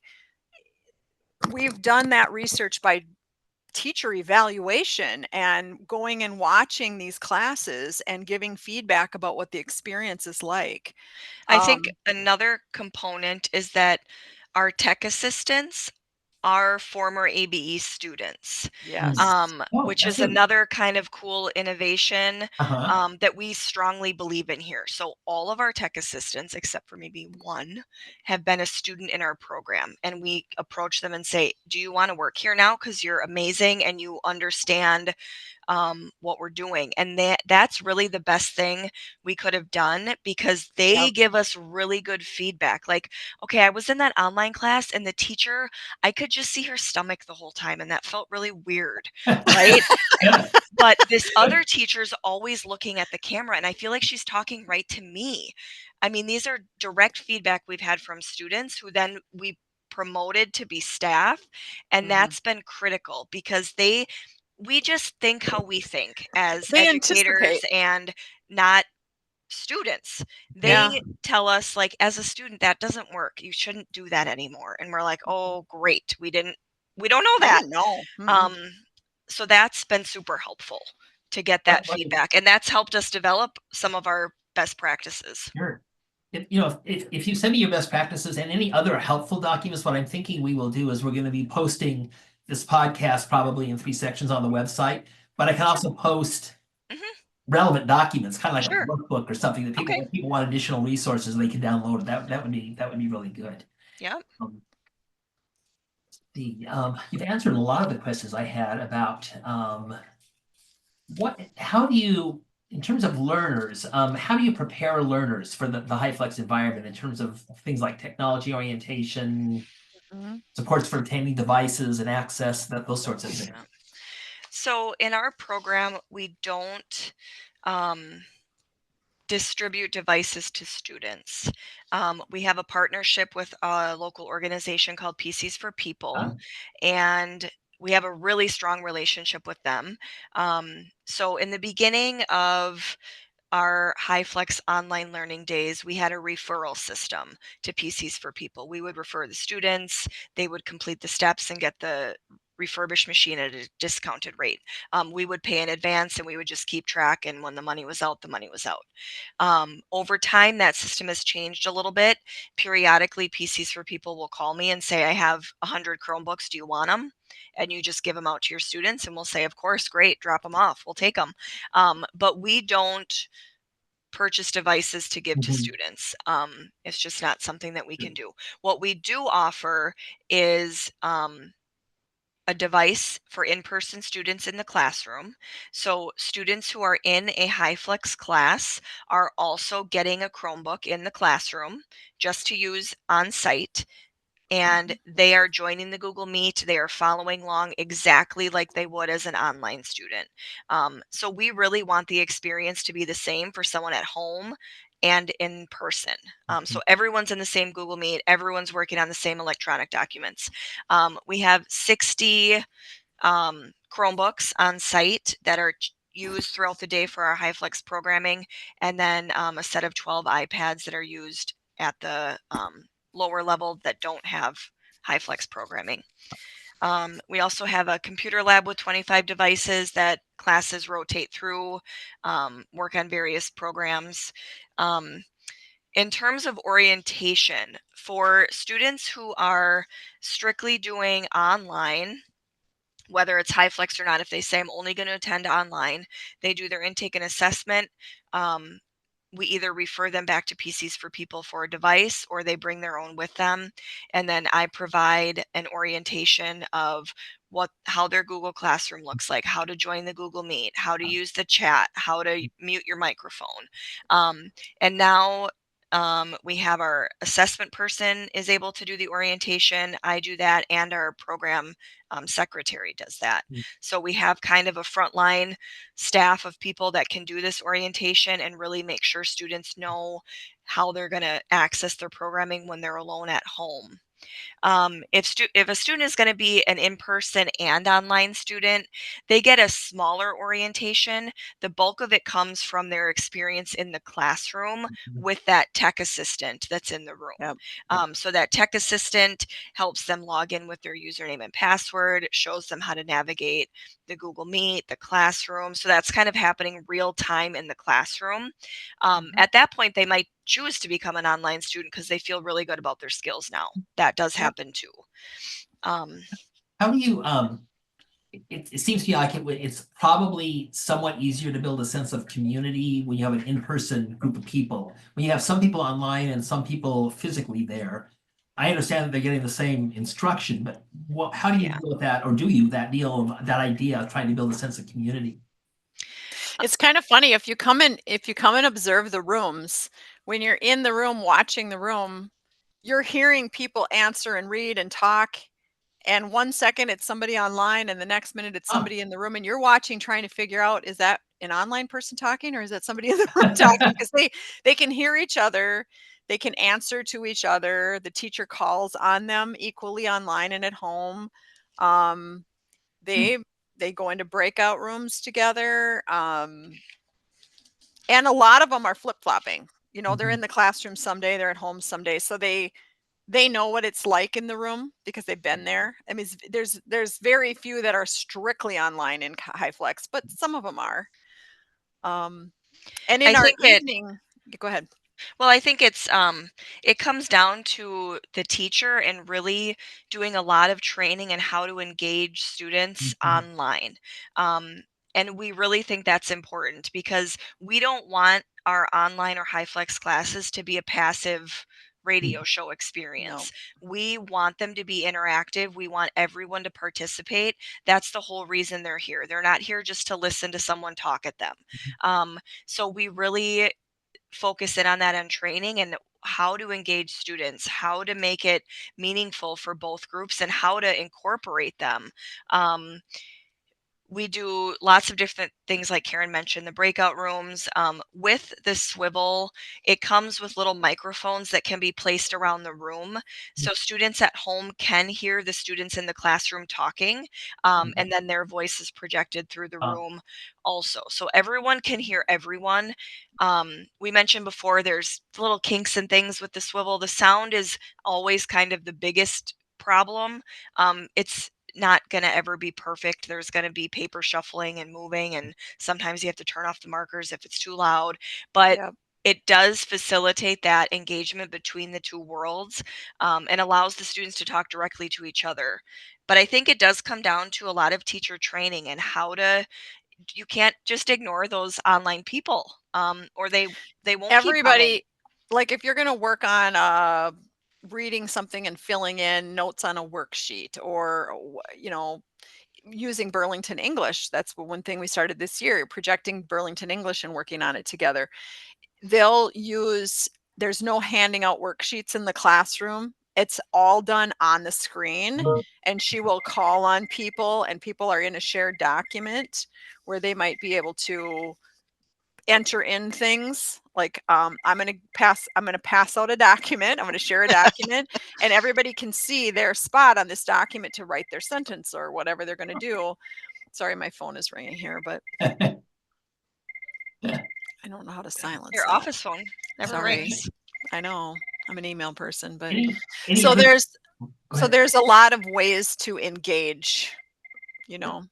we've done that research by teacher evaluation and going and watching these classes and giving feedback about what the experience is like. I think Um, another component is that our tech assistants are former ABE students, Yes. Oh, which that's is really, another kind of cool innovation uh-huh. that we strongly believe in here. So all of our tech assistants, except for maybe one, have been a student in our program. And we approach them and say, do you want to work here now? Because you're amazing and you understand what we're doing. And that's really the best thing we could have done, because they Yep. give us really good feedback. Like, okay, I was in that online class and the teacher, I could just see her stomach the whole time and that felt really weird, right? But this other teacher's always looking at the camera and I feel like she's talking right to me. I mean, these are direct feedback we've had from students who then we promoted to be staff, and Mhm. that's been critical because we just think how we think as They educators anticipate. and not students. Yeah. They tell us, like, as a student, that doesn't work. You shouldn't do that anymore. And we're like, oh, great. We don't know I that. didn't know. Um, so that's been super helpful to get What, that what, feedback. And that's helped us develop some of our best practices. sure. If you send me your best practices and any other helpful documents, what I'm thinking we will do is we're going to be posting this podcast probably in 3 sections on the website, but I can also post Hmm. relevant documents, kind of like a Sure. workbook or something that Okay. if people want additional resources, they can download it. That would be really good. Yeah. Um, you've answered a lot of the questions I had about how do you, in terms of learners, how do you prepare learners for the high flex environment in terms of things like technology orientation, Mhm. supports for obtaining devices and access, those sorts of things? Yeah. So in our program, we don't um, distribute devices to students. We have a partnership with a local organization called PCs for People, Huh? and we have a really strong relationship with them. So in the beginning of our high flex online learning days, we had a referral system to PCs for People. We would refer the students, they would complete the steps and get the refurbished machine at a discounted rate. We would pay in advance and we would just keep track. And when the money was out, the money was out. Over time, that system has changed a little bit. Periodically, PCs for People will call me and say, I have 100 Chromebooks. Do you want them? And you just give them out to your students. And we'll say, of course, great, drop them off. We'll take them. But we don't purchase devices to give to Mhm. students. It's just not something that we can do. What we do offer is a device for in-person students in the classroom. So students who are in a high flex class are also getting a Chromebook in the classroom just to use on site, and they are joining the Google Meet. They are following along exactly like they would as an online student. So we really want the experience to be the same for someone at home and in person. So everyone's in the same Google Meet. Everyone's working on the same electronic documents. We have 60 Chromebooks on site that are used throughout the day for our HighFlex programming, and then a set of 12 iPads that are used at the lower level that don't have HighFlex programming. We also have a computer lab with 25 devices that classes rotate through, work on various programs. In terms of orientation, for students who are strictly doing online, whether it's high flex or not, if they say I'm only going to attend online, they do their intake and assessment. We either refer them back to PCs for People for a device, or they bring their own with them. And then I provide an orientation of how their Google Classroom looks like, how to join the Google Meet, how to use the chat, how to mute your microphone. And now we have our assessment person is able to do the orientation. I do that, and our program secretary does that. So we have kind of a frontline staff of people that can do this orientation and really make sure students know how they're going to access their programming when they're alone at home. If a student is going to be an in-person and online student, they get a smaller orientation. The bulk of it comes from their experience in the classroom with that tech assistant that's in the room. Yep. So that tech assistant helps them log in with their username and password, shows them how to navigate the Google Meet, the classroom. So that's kind of happening real time in the classroom. At that point, they might choose to become an online student because they feel really good about their skills now. That does Yep. happen too. How do you, it seems to me like it's probably somewhat easier to build a sense of community when you have an in-person group of people. When you have some people online and some people physically there, I understand that they're getting the same instruction, but how do you Yeah. deal with that, or do you, that idea of trying to build a sense of community? It's kind of funny if you come and observe the rooms, when you're in the room watching the room, you're hearing people answer and read and talk. And 1 second it's somebody online and the next minute it's Oh. somebody in the room and you're watching trying to figure out, is that an online person talking or is that somebody in the room talking? Because they can hear each other, they can answer to each other. The teacher calls on them equally online and at home. Um, they they go into breakout rooms together. And a lot of them are flip-flopping. You know, they're in the classroom someday, they're at home someday. So they know what it's like in the room because they've been there. I mean, there's very few that are strictly online in high flex, but some of them are. And I in our think it evening, go ahead. Well, I think it comes down to the teacher and really doing a lot of training and how to engage students Mhm. online. Um, and we really think that's important because we don't want our online or high flex classes to be a passive radio show No. experience. We want them to be interactive. We want everyone to participate. That's the whole reason they're here. They're not here just to listen to someone talk at them. So we really focus in on that on training and how to engage students, how to make it meaningful for both groups, and how to incorporate them. Um, we do lots of different things like Karen mentioned, the breakout rooms. With the swivel, it comes with little microphones that can be placed around the room. So students at home can hear the students in the classroom talking, and then their voice is projected through the Uh, room also. So everyone can hear everyone. We mentioned before there's little kinks and things with the swivel. The sound is always kind of the biggest problem. It's not going to ever be perfect. There's going to be paper shuffling and moving, and sometimes you have to turn off the markers if it's too loud. But Yep. it does facilitate that engagement between the two worlds, and allows the students to talk directly to each other. But I think it does come down to a lot of teacher training and how to. You can't just ignore those online people, or they won't keep coming. Everybody, like if you're going to work on reading something and filling in notes on a worksheet or, you know, using Burlington English, that's one thing we started this year, projecting Burlington English and working on it together. They'll use, there's no handing out worksheets in the classroom. It's all done on the screen, and she will call on people and people are in a shared document where they might be able to enter in things like I'm going to pass out a document, I'm going to share a document, and everybody can see their spot on this document to write their sentence or whatever they're going to do. Sorry, my phone is ringing here, but I don't know how to silence Your that. office phone never Sorry. rings. I know I'm an email person, but any so other, there's go so ahead. there's a lot of ways to engage, you know.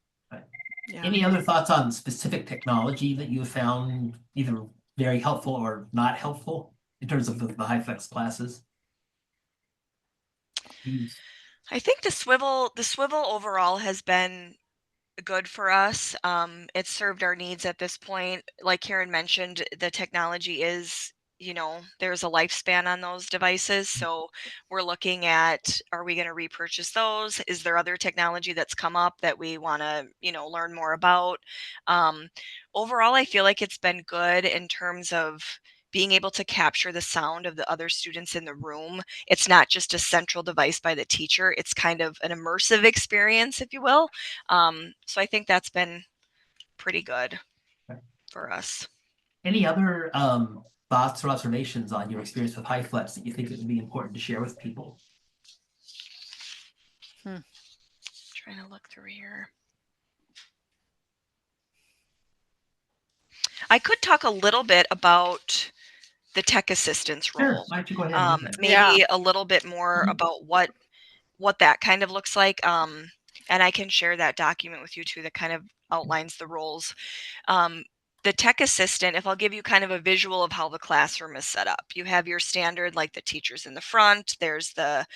Yeah. Any other thoughts on specific technology that you found either very helpful or not helpful in terms of the high flex classes? Use. I think the swivel overall has been good for us. It's served our needs at this point. Like Karen mentioned, the technology is, there's a lifespan on those devices. So we're looking at, are we going to repurchase those? Is there other technology that's come up that we want to, learn more about? Um, Overall, I feel like it's been good in terms of being able to capture the sound of the other students in the room. It's not just a central device by the teacher. It's kind of an immersive experience, if you will. So I think that's been pretty good for us. Any other thoughts or observations on your experience with high flex that you think it would be important to share with people? Trying to look through here. I could talk a little bit about the tech assistance Sure, role. why don't you go ahead and do that? Yeah. Maybe a little bit more about what that kind of looks like. And I can share that document with you too that kind of outlines the roles. Um, the tech assistant, if I'll give you kind of a visual of how the classroom is set up, you have your standard, like the teachers in the front, there's the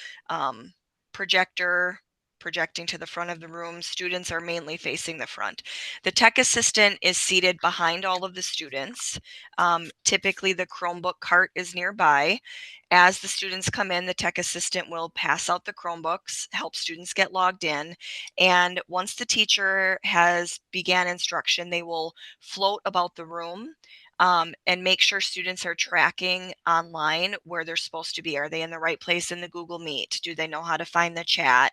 projector, projecting to the front of the room. Students are mainly facing the front. The tech assistant is seated behind all of the students. Typically, the Chromebook cart is nearby. As the students come in, the tech assistant will pass out the Chromebooks, help students get logged in. And once the teacher has began instruction, they will float about the room and make sure students are tracking online where they're supposed to be. Are they in the right place in the Google Meet? Do they know how to find the chat?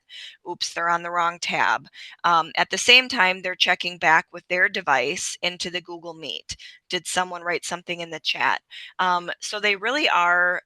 Oops, they're on the wrong tab. At the same time, they're checking back with their device into the Google Meet. Did someone write something in the chat? So they really are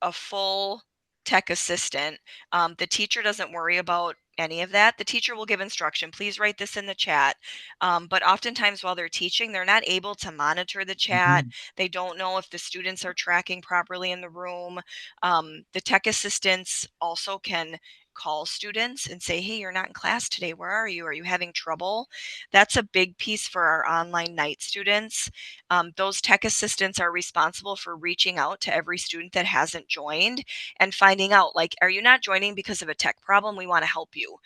a full tech assistant. The teacher doesn't worry about any of that. The teacher will give instruction. Please write this in the chat. But oftentimes while they're teaching, they're not able to monitor the chat. They don't know if the students are tracking properly in the room. The tech assistants also can call students and say, hey, you're not in class today. Where are you? Are you having trouble? That's a big piece for our online night students. Those tech assistants are responsible for reaching out to every student that hasn't joined and finding out, like, are you not joining because of a tech problem? We want to help you.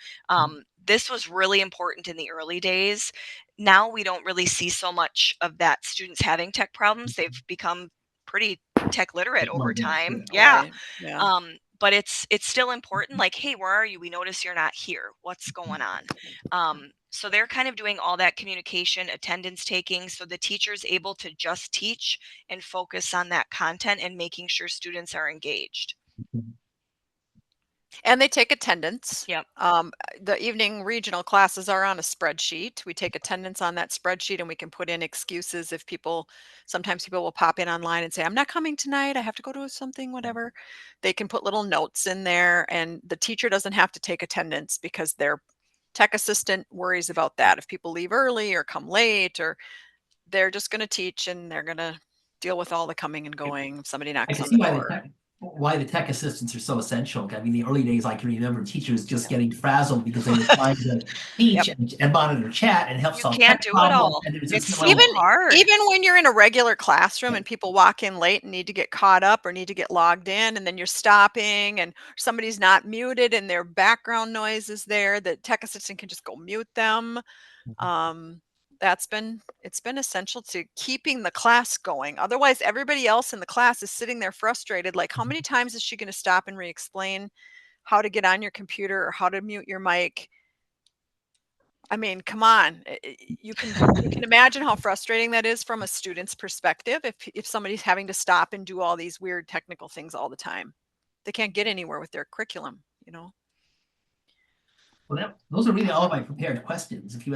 This was really important in the early days. Now we don't really see so much of that students having tech problems. They've become pretty tech literate over time. Yeah. Right. Yeah. But it's still important. Like, hey, where are you? We notice you're not here. What's going on? So they're kind of doing all that communication, attendance taking, so the teacher's able to just teach and focus on that content and making sure students are engaged. And they take attendance. Yep. The evening regional classes are on a spreadsheet. We take attendance on that spreadsheet and we can put in excuses if sometimes people will pop in online and say, I'm not coming tonight. I have to go to something, whatever. They can put little notes in there and the teacher doesn't have to take attendance because their tech assistant worries about that. If people leave early or come late, or they're just going to teach and they're going to deal with all the coming and going if somebody I knocks can on see the door. why the tech assistants are so essential. I mean, the early days, I can remember teachers just getting frazzled because they were trying to teach and monitor chat and help You solve can't tech do it problems. all. And there's It's just so hard. Even when you're in a regular classroom and people walk in late and need to get caught up or need to get logged in, and then you're stopping and somebody's not muted and their background noise is there, the tech assistant can just go mute them. It's been essential to keeping the class going. Otherwise, everybody else in the class is sitting there frustrated. Like, how many times is she going to stop and re-explain how to get on your computer or how to mute your mic? I mean, come on. You can imagine how frustrating that is from a student's perspective if somebody's having to stop and do all these weird technical things all the time. They can't get anywhere with their curriculum, you know. Well, those are really all of my prepared questions. If you